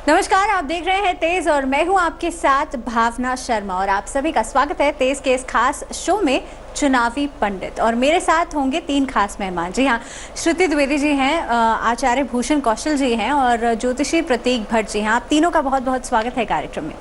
नमस्कार, आप देख रहे हैं तेज और मैं हूं आपके साथ भावना शर्मा और आप सभी का स्वागत है तेज के इस खास शो में चुनावी पंडित। और मेरे साथ होंगे तीन खास मेहमान। जी हाँ, श्रुति द्विवेदी जी हैं, आचार्य भूषण कौशल जी हैं और ज्योतिषी प्रतीक भट्ट जी हैं। आप तीनों का बहुत बहुत स्वागत है कार्यक्रम में।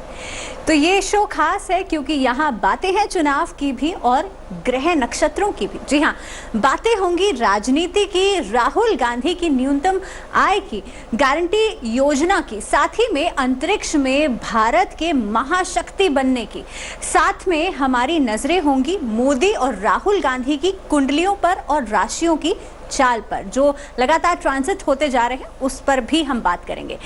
तो ये शो खास है क्योंकि यहाँ बातें हैं चुनाव की भी और ग्रह नक्षत्रों की भी। जी हाँ, बातें होंगी राजनीति की, राहुल गांधी की न्यूनतम आय की, गारंटी योजना की, साथ ही में अंतरिक्ष में भारत के महाशक्ति बनने की। साथ में हमारी नजरें होंगी मोदी और राहुल गांधी की कुंडलियों पर और राशियों की चाल पर, जो लगातार ट्रांजिट होते जा रहे हैं, उस पर भी हम बात करेंगे।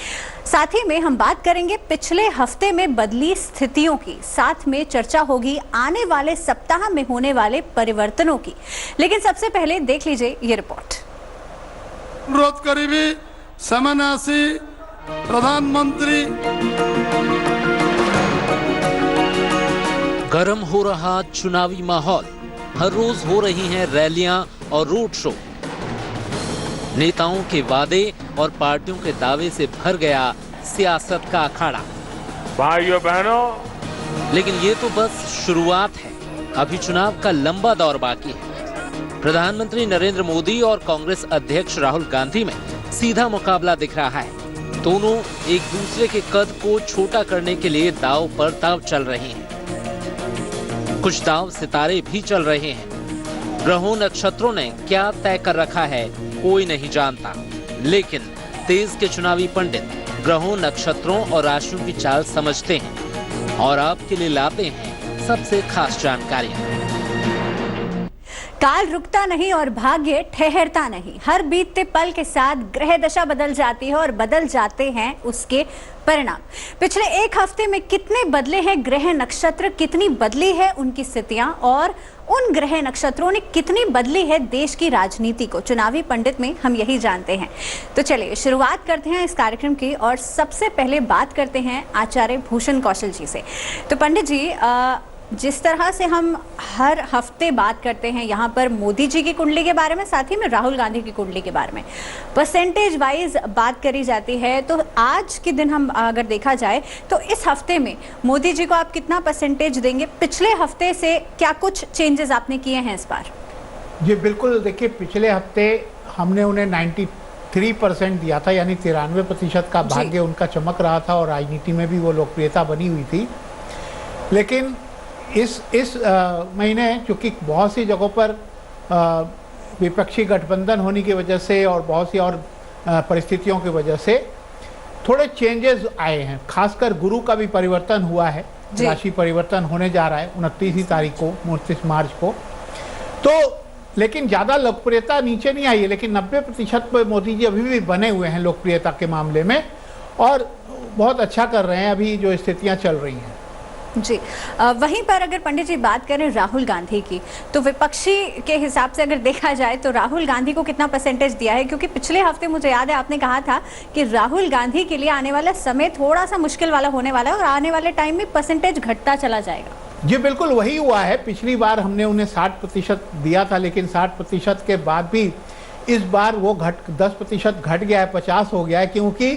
साथ ही में हम बात करेंगे पिछले हफ्ते में बदली स्थितियों की। साथ में चर्चा होगी आने वाले सप्ताह में होने वाले परिवर्तनों की। लेकिन सबसे पहले देख लीजिए ये रिपोर्ट। अनुरोध करीबी समनासी प्रधानमंत्री। गर्म हो रहा चुनावी माहौल, हर रोज हो रही हैं रैलियां और रोड शो। नेताओं के वादे और पार्टियों के दावे से भर गया सियासत का अखाड़ा। भाइयों बहनों, लेकिन ये तो बस शुरुआत है, अभी चुनाव का लंबा दौर बाकी है। प्रधानमंत्री नरेंद्र मोदी और कांग्रेस अध्यक्ष राहुल गांधी में सीधा मुकाबला दिख रहा है। दोनों एक दूसरे के कद को छोटा करने के लिए दांव पर दांव चल रहे हैं। कुछ दांव सितारे भी चल रहे हैं। ग्रहों नक्षत्रों ने क्या तय कर रखा है कोई नहीं जानता, लेकिन तेज के चुनावी पंडित ग्रहों नक्षत्रों और राशियों की चाल समझते हैं और आपके लिए लाते हैं सबसे खास जानकारियां। काल रुकता नहीं और भाग्य ठहरता नहीं। हर बीतते पल के साथ ग्रह दशा बदल जाती है और बदल जाते हैं उसके परिणाम। पिछले एक हफ्ते में कितने बदले हैं ग्रह नक्षत्र, कितनी बदली है उनकी स्थितियां और उन ग्रह नक्षत्रों ने कितनी बदली है देश की राजनीति को, चुनावी पंडित में हम यही जानते हैं। तो चलिए शुरुआत करते हैं इस कार्यक्रम की और सबसे पहले बात करते हैं आचार्य भूषण कौशल जी से। तो पंडित जी, जिस तरह से हम हर हफ्ते बात करते हैं यहाँ पर मोदी जी की कुंडली के बारे में, साथ ही में राहुल गांधी की कुंडली के बारे में परसेंटेज वाइज बात करी जाती है, तो आज के दिन हम अगर देखा जाए तो इस हफ्ते में मोदी जी को आप कितना परसेंटेज देंगे? पिछले हफ्ते से क्या कुछ चेंजेस आपने किए हैं इस बार? जी बिल्कुल, देखिए पिछले हफ्ते हमने उन्हें 93% दिया था, यानी 93% का भाग्य उनका चमक रहा था और राजनीति में भी वो लोकप्रियता बनी हुई थी। लेकिन इस महीने चूँकि बहुत सी जगहों पर विपक्षी गठबंधन होने की वजह से और बहुत सी और परिस्थितियों की वजह से थोड़े चेंजेस आए हैं। खासकर गुरु का भी परिवर्तन हुआ है, राशि परिवर्तन होने जा रहा है 29 तारीख को, 29 मार्च को। तो लेकिन ज़्यादा लोकप्रियता नीचे नहीं आई है, लेकिन 90% पर मोदी जी अभी भी बने हुए हैं लोकप्रियता के मामले में और बहुत अच्छा कर रहे हैं अभी जो स्थितियाँ चल रही हैं। जी, वहीं पर अगर पंडित जी बात करें राहुल गांधी की, तो विपक्षी के हिसाब से अगर देखा जाए तो राहुल गांधी को कितना परसेंटेज दिया है? क्योंकि पिछले हफ्ते मुझे याद है आपने कहा था कि राहुल गांधी के लिए आने वाला समय थोड़ा सा मुश्किल वाला होने वाला है और आने वाले टाइम में परसेंटेज घटता चला जाएगा। जी बिल्कुल वही हुआ है। पिछली बार हमने उन्हें 60% दिया था, लेकिन 60% के बाद भी इस बार वो 10% घट गया है, 50 हो गया है, क्योंकि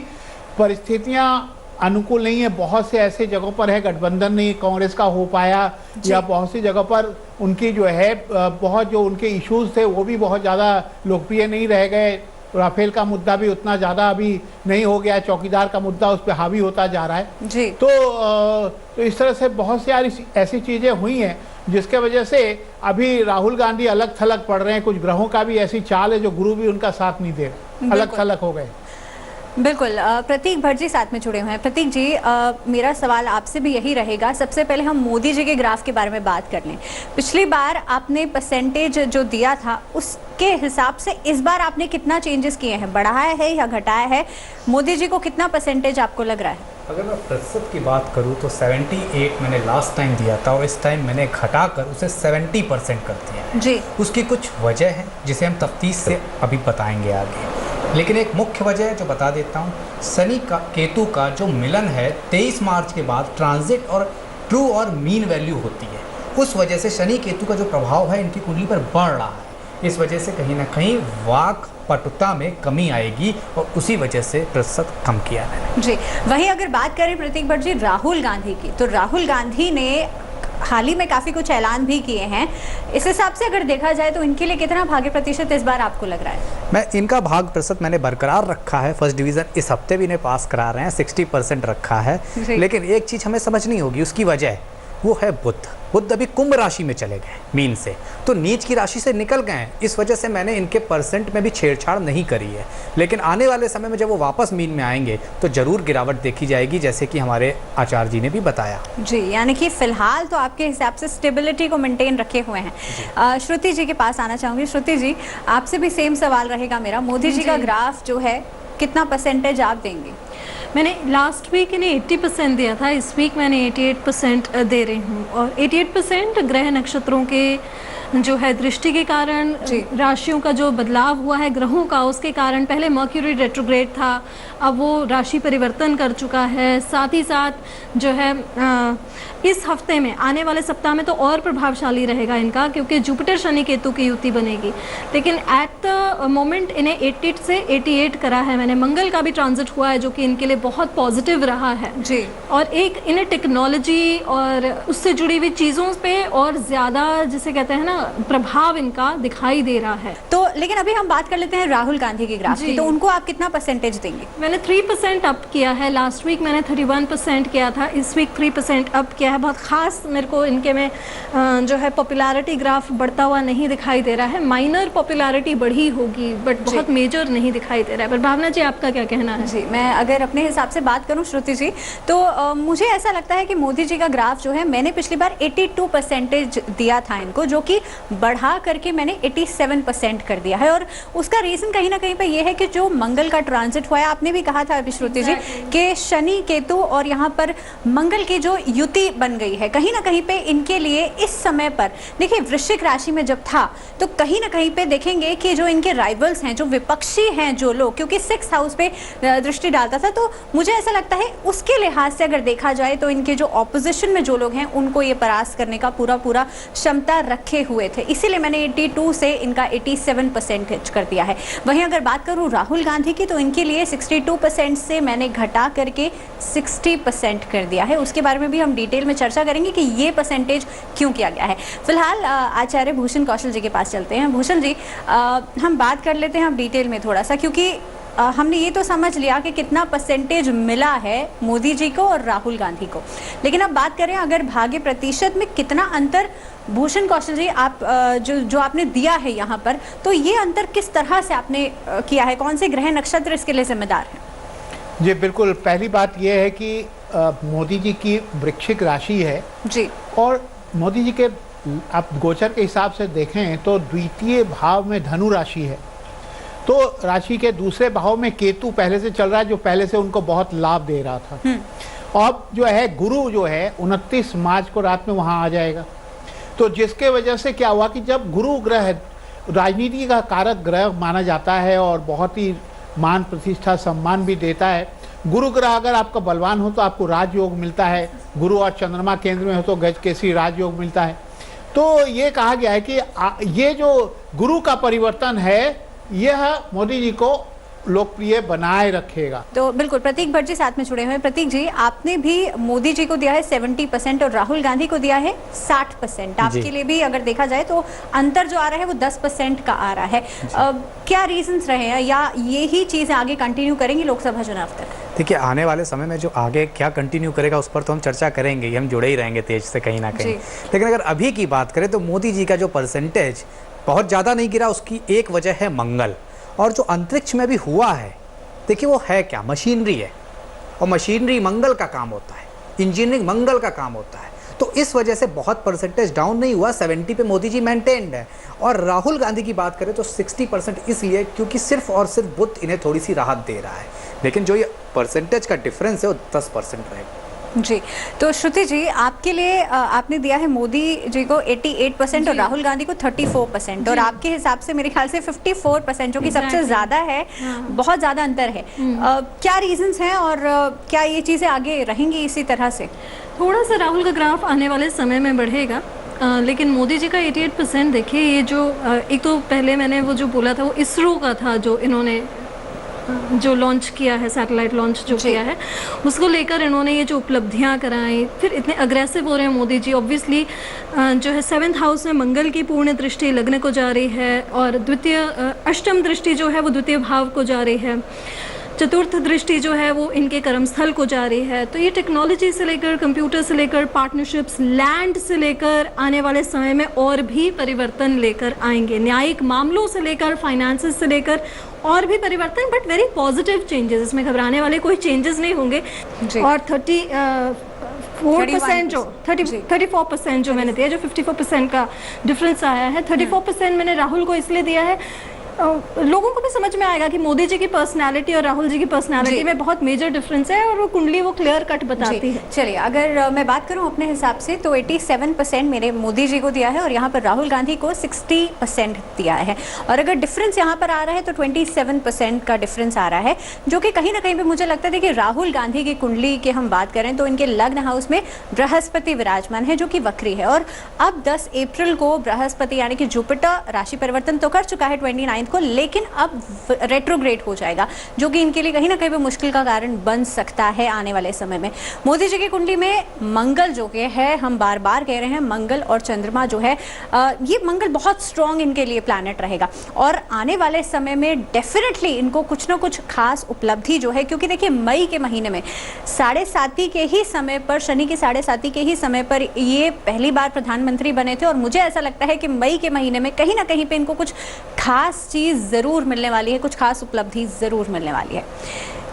परिस्थितियाँ अनुकूल नहीं है। बहुत से ऐसे जगहों पर है गठबंधन नहीं कांग्रेस का हो पाया, या बहुत सी जगह पर उनकी जो है बहुत जो उनके इश्यूज थे वो भी बहुत ज़्यादा लोकप्रिय नहीं रह गए। राफेल का मुद्दा भी उतना ज़्यादा अभी नहीं हो गया, चौकीदार का मुद्दा उस पर हावी होता जा रहा है जी। तो इस तरह से बहुत सी ऐसी चीज़ें हुई हैं जिसके वजह से अभी राहुल गांधी अलग थलग पड़ रहे हैं। कुछ ग्रहों का भी ऐसी चाल है जो गुरु भी उनका साथ नहीं दे, अलग थलग हो गए। बिल्कुल, प्रतीक भट्ट जी साथ में जुड़े हुए हैं। प्रतीक जी, मेरा सवाल आपसे भी यही रहेगा। सबसे पहले हम मोदी जी के ग्राफ के बारे में बात कर लें। पिछली बार आपने परसेंटेज जो दिया था उसके हिसाब से इस बार आपने कितना चेंजेस किए हैं, बढ़ाया है या घटाया है? मोदी जी को कितना परसेंटेज आपको लग रहा है? अगर मैं प्रतिशत की बात करूं तो 78 मैंने लास्ट टाइम दिया था और इस टाइम मैंने घटाकर उसे 70% कर दिया है जी। उसकी कुछ वजह है जिसे हम तफ्तीश से अभी बताएंगे आगे, लेकिन एक मुख्य वजह है जो बता देता हूँ। शनि का केतु का जो मिलन है 23 मार्च के बाद ट्रांजिट और ट्रू और मीन वैल्यू होती है, उस वजह से शनि केतु का जो प्रभाव है इनकी कुंडली पर बढ़ रहा है। इस वजह से कहीं ना कहीं वाक पटुता में कमी आएगी और उसी वजह से प्रतिशत कम किया मैंने। जी, वहीं अगर बात करें प्रतीक भट्ट जी राहुल गांधी की, तो राहुल गांधी ने हाल ही में काफ़ी कुछ ऐलान भी किए हैं। इस हिसाब से अगर देखा जाए तो इनके लिए कितना भाग्य प्रतिशत इस बार आपको लग रहा है? मैं इनका भाग्य प्रतिशत मैंने बरकरार रखा है। फर्स्ट डिवीज़न इस हफ्ते भी इन्हें पास करा रहे हैं, 60% रखा है। लेकिन एक चीज़ हमें समझनी होगी, उसकी वजह वो है बुध अभी कुंभ राशि में चले गए मीन से, तो नीच की राशि से निकल गए हैं। इस वजह से मैंने इनके परसेंट में भी छेड़छाड़ नहीं करी है। लेकिन आने वाले समय में जब वो वापस मीन में आएंगे तो ज़रूर गिरावट देखी जाएगी, जैसे कि हमारे आचार्य जी ने भी बताया। जी, यानी कि फिलहाल तो आपके हिसाब से स्टेबिलिटी को मेंटेन रखे हुए हैं। श्रुति जी के पास आना चाहूँगी। श्रुति जी, आपसे भी सेम सवाल रहेगा मेरा। मोदी जी का ग्राफ जो है कितना परसेंटेज आप देंगे? मैंने लास्ट वीक इन्हें 80% दिया था, इस वीक मैंने 88% दे रही हूँ। और 88% ग्रह नक्षत्रों के जो है दृष्टि के कारण, राशियों का जो बदलाव हुआ है ग्रहों का, उसके कारण पहले मर्क्यूरी रेट्रोग्रेड था, अब वो राशि परिवर्तन कर चुका है। साथ ही साथ जो है इस हफ्ते में, आने वाले सप्ताह में तो और प्रभावशाली रहेगा इनका, क्योंकि जुपिटर शनि केतु की युति बनेगी। लेकिन एट द मोमेंट इन्हें 80 से 88 करा है मैंने। मंगल का भी ट्रांजिट हुआ है जो कि इनके लिए बहुत पॉजिटिव रहा है जी। और एक इन्हें टेक्नोलॉजी और उससे जुड़ी हुई चीज़ों पे और ज़्यादा, जिसे कहते हैं ना, प्रभाव इनका दिखाई दे रहा है। तो लेकिन अभी हम बात कर लेते हैं राहुल गांधी की ग्राफ की, तो उनको आप कितना परसेंटेज देंगे? मैंने 3% अप किया है। लास्ट वीक मैंने 31% किया था, इस वीक 3% अप किया है। बहुत खास मेरे को इनके में जो है पॉपुलैरिटी ग्राफ बढ़ता हुआ नहीं दिखाई दे रहा है। माइनर पॉपुलैरिटी बढ़ी होगी बट बहुत मेजर नहीं दिखाई दे रहा है। पर भावना जी, आपका क्या कहना है? जी, मैं अगर अपने हिसाब से बात करूं श्रुति जी, तो मुझे ऐसा लगता है कि मोदी जी का ग्राफ जो है, मैंने पिछली बार 82% दिया था इनको, जो कि बढ़ा करके मैंने 87% कर दिया है। और उसका रीज़न कहीं ना कहीं पे ये है कि जो मंगल का ट्रांजिट हुआ है, आपने भी कहा था अभी श्रुति जी कि शनि केतु और यहाँ पर मंगल की जो युति बन गई है, कहीं ना कहीं पे इनके लिए इस समय पर, देखिए वृश्चिक राशि में जब था तो कहीं ना कहीं पे देखेंगे कि जो इनके राइवल्स हैं, जो विपक्षी हैं जो लोग, क्योंकि 6th हाउस पे दृष्टि डालता था, तो मुझे ऐसा लगता है उसके लिहाज से अगर देखा जाए तो इनके जो ऑपोजिशन में जो लोग हैं उनको ये परास्त करने का पूरा क्षमता रखे हुए थे। इसीलिए मैंने 82 से इनका 87% कर दिया है। वहीं अगर बात करूं राहुल गांधी की, तो इनके लिए 62% से मैंने घटा करके 60% कर दिया है। उसके बारे में भी हम डिटेल में चर्चा करेंगे कि ये परसेंटेज क्यों किया गया है। फिलहाल आचार्य भूषण कौशल जी के पास चलते हैं। भूषण जी, हम बात कर लेते हैं अब डिटेल में थोड़ा सा, क्योंकि हमने ये तो समझ लिया कि कितना परसेंटेज मिला है मोदी जी को और राहुल गांधी को, लेकिन अब बात करें अगर भाग्य प्रतिशत में कितना अंतर, भूषण कौशल जी आप जो आपने दिया है यहाँ पर, तो ये अंतर किस तरह से आपने किया है? कौन से ग्रह नक्षत्र इसके लिए जिम्मेदार हैं? जी बिल्कुल, पहली बात यह है कि मोदी जी की वृश्चिक राशि है जी, और मोदी जी के आप गोचर के हिसाब से देखें तो द्वितीय भाव में धनु राशि है, तो राशि के दूसरे भाव में केतु पहले से चल रहा है, जो पहले से उनको बहुत लाभ दे रहा था। अब जो है गुरु जो है 29 मार्च को रात में वहाँ आ जाएगा, तो जिसके वजह से क्या हुआ कि जब गुरु ग्रह राजनीति का कारक ग्रह माना जाता है और बहुत ही मान प्रतिष्ठा सम्मान भी देता है। गुरु ग्रह अगर आपका बलवान हो तो आपको राजयोग मिलता है, गुरु और चंद्रमा केंद्र में हो तो गज केसरी राजयोग मिलता है। तो ये कहा गया है कि ये जो गुरु का परिवर्तन है यह मोदी जी को लोकप्रिय बनाए रखेगा। तो बिल्कुल, प्रतीक भट्ट जी साथ में जुड़े हुए हैं। प्रतीक जी, आपने भी मोदी जी को दिया है 70% और राहुल गांधी को दिया है 60%। आपके लिए भी अगर देखा जाए तो अंतर जो आ रहा है वो 10% का आ रहा है। क्या रीजंस रहे हैं, या यही चीज़ें आगे कंटिन्यू करेंगी लोकसभा चुनाव तक? देखिए, आने वाले समय में जो आगे क्या कंटिन्यू करेगा उस पर तो हम चर्चा करेंगे, हम जुड़े ही रहेंगे तेज से कहीं ना कहीं। लेकिन अगर अभी की बात करें तो मोदी जी का जो परसेंटेज बहुत ज़्यादा नहीं गिरा, उसकी एक वजह है मंगल। और जो अंतरिक्ष में भी हुआ है, देखिए वो है क्या, मशीनरी है, और मशीनरी मंगल का काम होता है, इंजीनियरिंग मंगल का काम होता है। तो इस वजह से बहुत परसेंटेज डाउन नहीं हुआ, 70 पे मोदी जी मेंटेन्ड है। और राहुल गांधी की बात करें तो 60% इसलिए क्योंकि सिर्फ और सिर्फ बुध इन्हें थोड़ी सी राहत दे रहा है, लेकिन जो ये परसेंटेज का डिफरेंस है वो 10% रहेगा। जी, तो श्रुति जी, आपके लिए आपने दिया है मोदी जी को 88% और राहुल गांधी को 34%, और आपके हिसाब से मेरे ख्याल से 54%, जो कि सबसे ज़्यादा है। बहुत ज़्यादा अंतर है। क्या रीजंस हैं और क्या ये चीज़ें आगे रहेंगी इसी तरह से? थोड़ा सा राहुल का ग्राफ आने वाले समय में बढ़ेगा, लेकिन मोदी जी का 88% देखिए, ये जो एक तो पहले मैंने वो जो बोला था वो इसरो का था, जो इन्होंने जो लॉन्च किया है, सैटेलाइट लॉन्च जो किया है, उसको लेकर इन्होंने ये जो उपलब्धियां कराई, फिर इतने अग्रेसिव हो रहे हैं मोदी जी। ऑब्वियसली जो है 7th हाउस में मंगल की पूर्ण दृष्टि लग्न को जा रही है, और द्वितीय अष्टम दृष्टि जो है वो द्वितीय भाव को जा रही है, चतुर्थ दृष्टि जो है वो इनके कर्मस्थल को जा रही है। तो ये टेक्नोलॉजी से लेकर, कंप्यूटर से लेकर, पार्टनरशिप्स, लैंड से लेकर आने वाले समय में और भी परिवर्तन लेकर आएंगे। न्यायिक मामलों से लेकर, फाइनेंसेस से लेकर और भी परिवर्तन, बट वेरी पॉजिटिव चेंजेस, इसमें घबराने वाले कोई चेंजेस नहीं होंगे। और 34% जो 34% जो मैंने दिया, जो 54% का डिफरेंस आया है, 34% मैंने राहुल को इसलिए दिया है, लोगों को भी समझ में आएगा कि मोदी जी की पर्सनालिटी और राहुल जी की पर्सनालिटी में बहुत मेजर डिफरेंस है, और वो कुंडली वो क्लियर कट बताती है। चलिए, अगर मैं बात करूं अपने हिसाब से तो 87% मेरे मोदी जी को दिया है, और यहाँ पर राहुल गांधी को 60% दिया है। और अगर डिफरेंस यहाँ पर आ रहा है तो 27% का डिफरेंस आ रहा है, जो कि कहीं ना कहीं पे मुझे लगता है कि राहुल गांधी की कुंडली की हम बात करें तो इनके लग्न हाउस में बृहस्पति विराजमान है, जो कि वक्री है। और अब 10 अप्रैल को बृहस्पति यानी कि जुपिटर राशि परिवर्तन तो कर चुका है 29 को, लेकिन अब रेट्रोग्रेड हो जाएगा, जो कि इनके लिए कहीं ना कहीं पे मुश्किल का कारण बन सकता है आने वाले समय में। मोदी जी की कुंडली में मंगल जो कि है, हम बार बार कह रहे हैं, मंगल और चंद्रमा जो है, ये मंगल बहुत स्ट्रॉन्ग इनके लिए प्लैनेट रहेगा, और आने वाले समय में डेफिनेटली इनको कुछ ना कुछ खास उपलब्धि जो है, क्योंकि देखिए मई के महीने में 7.5 के ही समय पर, शनि की 7.5 के ही समय पर ये पहली बार प्रधानमंत्री बने थे, और मुझे ऐसा लगता है कि मई के महीने में कहीं ना कहीं पे इनको कुछ खास चीज़ ज़रूर मिलने वाली है, कुछ खास उपलब्धि ज़रूर मिलने वाली है।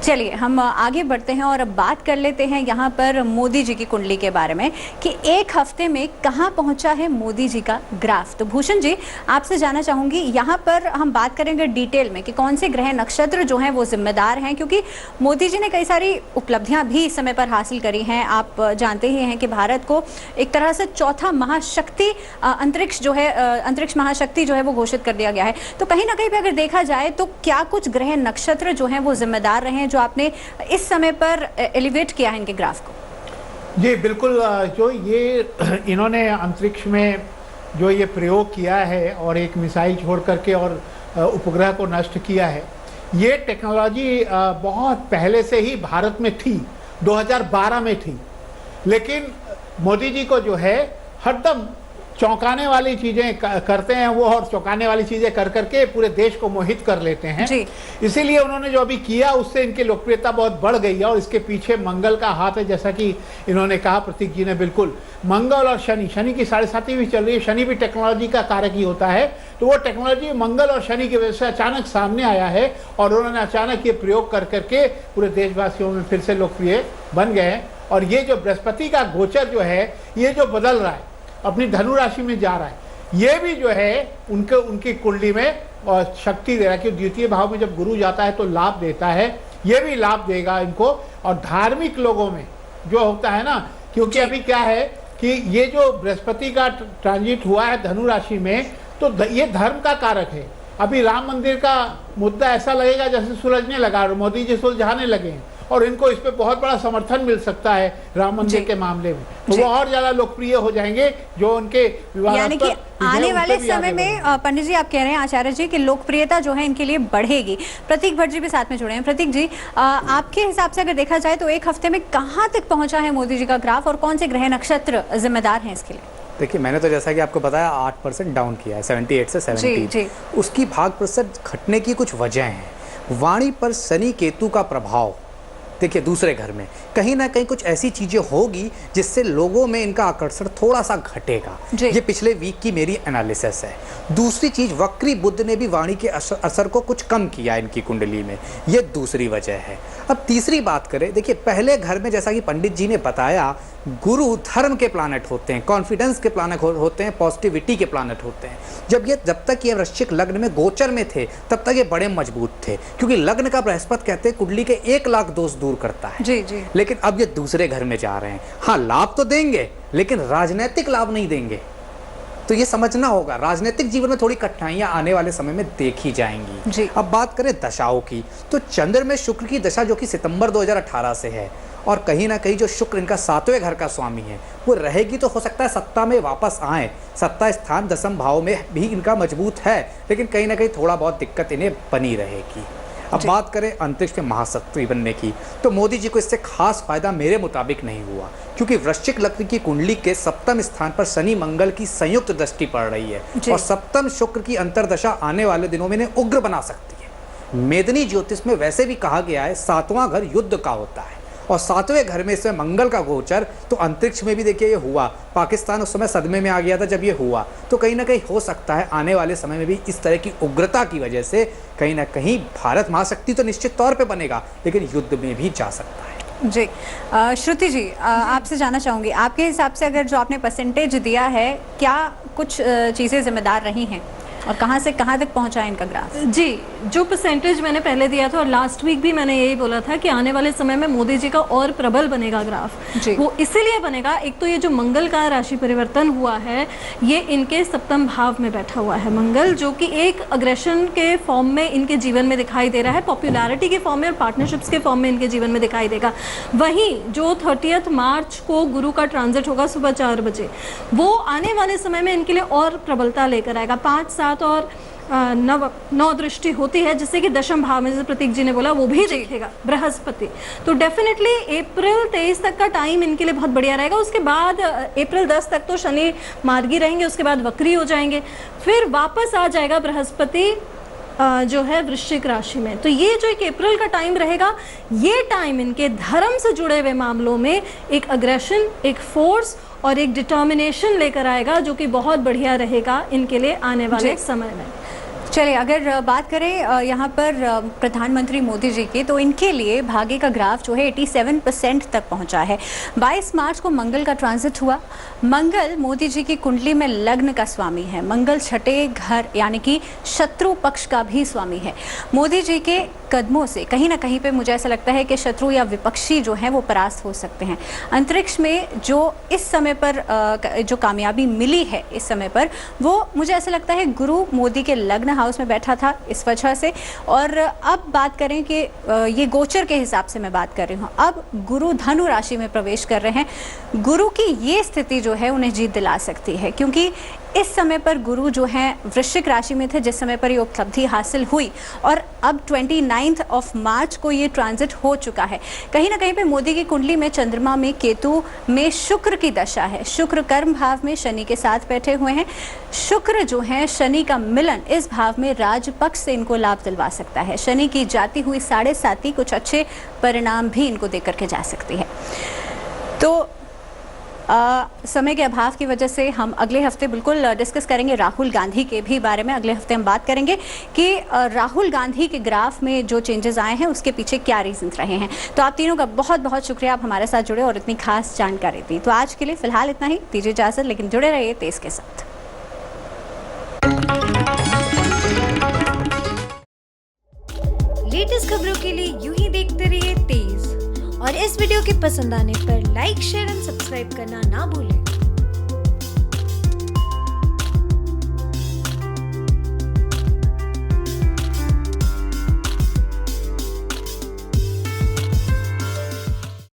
चलिए, हम आगे बढ़ते हैं और अब बात कर लेते हैं यहाँ पर मोदी जी की कुंडली के बारे में कि एक हफ्ते में कहाँ पहुँचा है मोदी जी का ग्राफ। तो भूषण जी, आपसे जानना चाहूँगी, यहाँ पर हम बात करेंगे डिटेल में कि कौन से ग्रह नक्षत्र जो हैं वो जिम्मेदार हैं, क्योंकि मोदी जी ने कई सारी उपलब्धियाँ भी इस समय पर हासिल करी हैं। आप जानते ही हैं कि भारत को एक तरह से चौथा महाशक्ति अंतरिक्ष जो है, अंतरिक्ष महाशक्ति जो है वो घोषित कर दिया गया है। तो कहीं ना कहीं पर अगर देखा जाए तो क्या कुछ ग्रह नक्षत्र जो हैं वो जिम्मेदार रहे हैं, जो आपने इस समय पर एलिवेट किया है इनके ग्राफ को? जी बिल्कुल, जो ये इन्होंने अंतरिक्ष में जो ये प्रयोग किया है और एक मिसाइल छोड़ करके और उपग्रह को नष्ट किया है, ये टेक्नोलॉजी बहुत पहले से ही भारत में थी, 2012 में थी, लेकिन मोदी जी को जो है हरदम चौंकाने वाली चीज़ें करते हैं वो, और चौंकाने वाली चीज़ें कर करके पूरे देश को मोहित कर लेते हैं। इसीलिए उन्होंने जो अभी किया उससे इनकी लोकप्रियता बहुत बढ़ गई है, और इसके पीछे मंगल का हाथ है, जैसा कि इन्होंने कहा प्रतीक जी ने। बिल्कुल, मंगल और शनि, शनि की 7.5 भी चल रही है, शनि भी टेक्नोलॉजी का कारक ही होता है, तो वो टेक्नोलॉजी मंगल और शनि की वजह से अचानक सामने आया है, और उन्होंने अचानक ये प्रयोग कर करके पूरे देशवासियों में फिर से लोकप्रिय बन गए हैं। और ये जो बृहस्पति का गोचर जो है, ये जो बदल रहा है, अपनी धनु राशि में जा रहा है, ये भी जो है उनकी कुंडली में शक्ति दे रहा है, कि द्वितीय भाव में जब गुरु जाता है तो लाभ देता है, ये भी लाभ देगा इनको। और धार्मिक लोगों में जो होता है ना, क्योंकि अभी क्या है कि ये जो बृहस्पति का ट्रांजिट हुआ है धनु राशि में, तो ये धर्म का कारक है। अभी राम मंदिर का मुद्दा ऐसा लगेगा जैसे सुलझने लगा, मोदी जी सुलझाने लगे हैं, और इनको इस पे बहुत बड़ा समर्थन मिल सकता है राम मंदिर के मामले में, तो वो और ज्यादा लोकप्रिय हो जाएंगे, जो उनके यानी कि आने वाले समय में पंडित जी आप कह रहे हैं, आचार्य जी, कि लोकप्रियता जो है इनके लिए बढ़ेगी। प्रतीक भट्ट जी भी साथ में जुड़े हैं। प्रतीक जी, आपके हिसाब से अगर देखा जाए तो एक हफ्ते में कहाँ तक पहुंचा है मोदी जी का ग्राफ, और कौन से ग्रह नक्षत्र जिम्मेदार हैं इसके लिए? देखिए, मैंने तो जैसा कि आपको बताया 8% डाउन किया है, 78 से 70। उसकी भाग प्रतिशत घटने की कुछ वजह हैं। वाणी पर शनि केतु का प्रभाव, देखिए दूसरे घर में कहीं ना कहीं कुछ ऐसी चीजें होगी जिससे लोगों में इनका आकर्षण थोड़ा सा घटेगा। ये पिछले वीक की मेरी एनालिसिस है। दूसरी चीज, वक्री बुध ने भी वाणी के असर को कुछ कम किया इनकी कुंडली में, ये दूसरी वजह है। अब तीसरी बात करें, देखिए पहले घर में जैसा कि पंडित जी ने बताया, गुरु धर्म के प्लानट होते हैं, कॉन्फिडेंस के प्लानट होते हैं, पॉजिटिविटी के प्लानट होते हैं। जब तक ये वृश्चिक लग्न में गोचर में थे तब तक ये बड़े मजबूत थे, क्योंकि लग्न का बृहस्पति कहते हैं कुंडली के 1 लाख दोष दूर करता है। जी। लेकिन अब ये दूसरे घर में जा रहे हैं, हाँ लाभ तो देंगे लेकिन राजनीतिक लाभ नहीं देंगे, तो ये समझना होगा। राजनीतिक जीवन में थोड़ी कठिनाइयां आने वाले समय में देखी जाएंगी। अब बात करें दशाओं की, तो चंद्र में शुक्र की दशा जो कि सितंबर 2018 से है, और कहीं ना कहीं जो शुक्र इनका 7वें घर का स्वामी है वो रहेगी, तो हो सकता है सत्ता में वापस आए। सत्ता स्थान 10वें भाव में भी इनका मजबूत है, लेकिन कहीं ना कहीं थोड़ा बहुत दिक्कत इन्हें बनी रहेगी। अब बात करें अंतरिक्ष में महाशक्ति बनने की, तो मोदी जी को इससे खास फायदा मेरे मुताबिक नहीं हुआ, क्योंकि वृश्चिक लग्न की कुंडली के 7वें स्थान पर शनि मंगल की संयुक्त दृष्टि पड़ रही है और 7वें शुक्र की अंतर्दशा आने वाले दिनों में इन्हें उग्र बना सकती है। मेदिनी ज्योतिष में वैसे भी कहा गया है 7वां घर युद्ध का होता है, और 7वें घर में इसमें मंगल का गोचर, तो अंतरिक्ष में भी देखिए ये हुआ। पाकिस्तान उस समय सदमे में आ गया था जब ये हुआ, तो कहीं ना कहीं हो सकता है आने वाले समय में भी इस तरह की उग्रता की वजह से कहीं ना कहीं भारत महाशक्ति तो निश्चित तौर पे बनेगा, लेकिन युद्ध में भी जा सकता है। जी श्रुति जी, आपसे जानना चाहूँगी, आपके हिसाब से अगर जो आपने परसेंटेज दिया है, क्या कुछ चीज़ें जिम्मेदार रही हैं और कहाँ से कहाँ तक पहुँचा इनका ग्राफ? जी, जो परसेंटेज मैंने पहले दिया था और लास्ट वीक भी मैंने यही बोला था कि आने वाले समय में मोदी जी का और प्रबल बनेगा ग्राफ। वो इसीलिए बनेगा, एक तो ये जो मंगल का राशि परिवर्तन हुआ है ये इनके 7वें भाव में बैठा हुआ है मंगल, जो कि एक अग्रेशन के फॉर्म में इनके जीवन में दिखाई दे रहा है, पॉपुलैरिटी के फॉर्म में और पार्टनरशिप्स के फॉर्म में इनके जीवन में दिखाई देगा। वहीं जो 30 मार्च को गुरु का ट्रांजिट होगा सुबह 4 बजे, वो आने वाले समय में इनके लिए और प्रबलता लेकर आएगा। 5, 7 और 9 दृष्टि होती है, जिससे कि 10वें भाव में, जैसे प्रतीक जी ने बोला, वो भी देखेगा बृहस्पति। तो डेफिनेटली अप्रैल 23 तक का टाइम इनके लिए बहुत बढ़िया रहेगा। उसके बाद अप्रैल 10 तक तो शनि मार्गी रहेंगे, उसके बाद वक्री हो जाएंगे, फिर वापस आ जाएगा बृहस्पति जो है वृश्चिक राशि में। तो ये जो एक अप्रैल का टाइम रहेगा, ये टाइम इनके धर्म से जुड़े हुए मामलों में एक अग्रेशन, एक फोर्स और एक डिटर्मिनेशन लेकर आएगा, जो कि बहुत बढ़िया रहेगा इनके लिए आने वाले समय में। चलिए, अगर बात करें यहाँ पर प्रधानमंत्री मोदी जी की, तो इनके लिए भाग्य का ग्राफ जो है 87% तक पहुँचा है। 22 मार्च को मंगल का ट्रांजिट हुआ। मंगल मोदी जी की कुंडली में लग्न का स्वामी है। मंगल 6ठे घर यानी कि शत्रु पक्ष का भी स्वामी है। मोदी जी के कदमों से कहीं ना कहीं पे मुझे ऐसा लगता है कि शत्रु या विपक्षी जो हैं वो परास्त हो सकते हैं। अंतरिक्ष में जो इस समय पर जो कामयाबी मिली है इस समय पर, वो मुझे ऐसा लगता है गुरु मोदी के लग्न हाउस में बैठा था इस वजह से। और अब बात करें कि ये गोचर के हिसाब से मैं बात कर रही हूँ, अब गुरु धनु राशि में प्रवेश कर रहे हैं। गुरु की ये स्थिति जो है उन्हें जीत दिला सकती है, क्योंकि इस समय पर गुरु जो हैं वृश्चिक राशि में थे जिस समय पर ये उपलब्धि हासिल हुई, और अब 29 मार्च को ये ट्रांजिट हो चुका है। कहीं ना कहीं पे मोदी की कुंडली में चंद्रमा में केतु में शुक्र की दशा है। शुक्र कर्म भाव में शनि के साथ बैठे हुए हैं। शुक्र जो है शनि का मिलन इस भाव में राजपक्ष से इनको लाभ दिलवा सकता है। शनि की जाती हुई 7.5 कुछ अच्छे परिणाम भी इनको देकर के जा सकती है। तो समय के अभाव की वजह से हम अगले हफ्ते बिल्कुल डिस्कस करेंगे राहुल गांधी के भी बारे में। अगले हफ्ते हम बात करेंगे कि राहुल गांधी के ग्राफ में जो चेंजेस आए हैं उसके पीछे क्या रीजंस रहे हैं। तो आप तीनों का बहुत बहुत शुक्रिया, आप हमारे साथ जुड़े और इतनी खास जानकारी दी। तो आज के लिए फिलहाल इतना ही, दीजिए इजाजत, लेकिन जुड़े रहिए तेज के साथ। लेटेस्ट खबरों के लिए यूं ही देखते रहिए तेज, और इस वीडियो के पसंद आने पर लाइक, शेयर एंड सब्सक्राइब करना ना भूलें।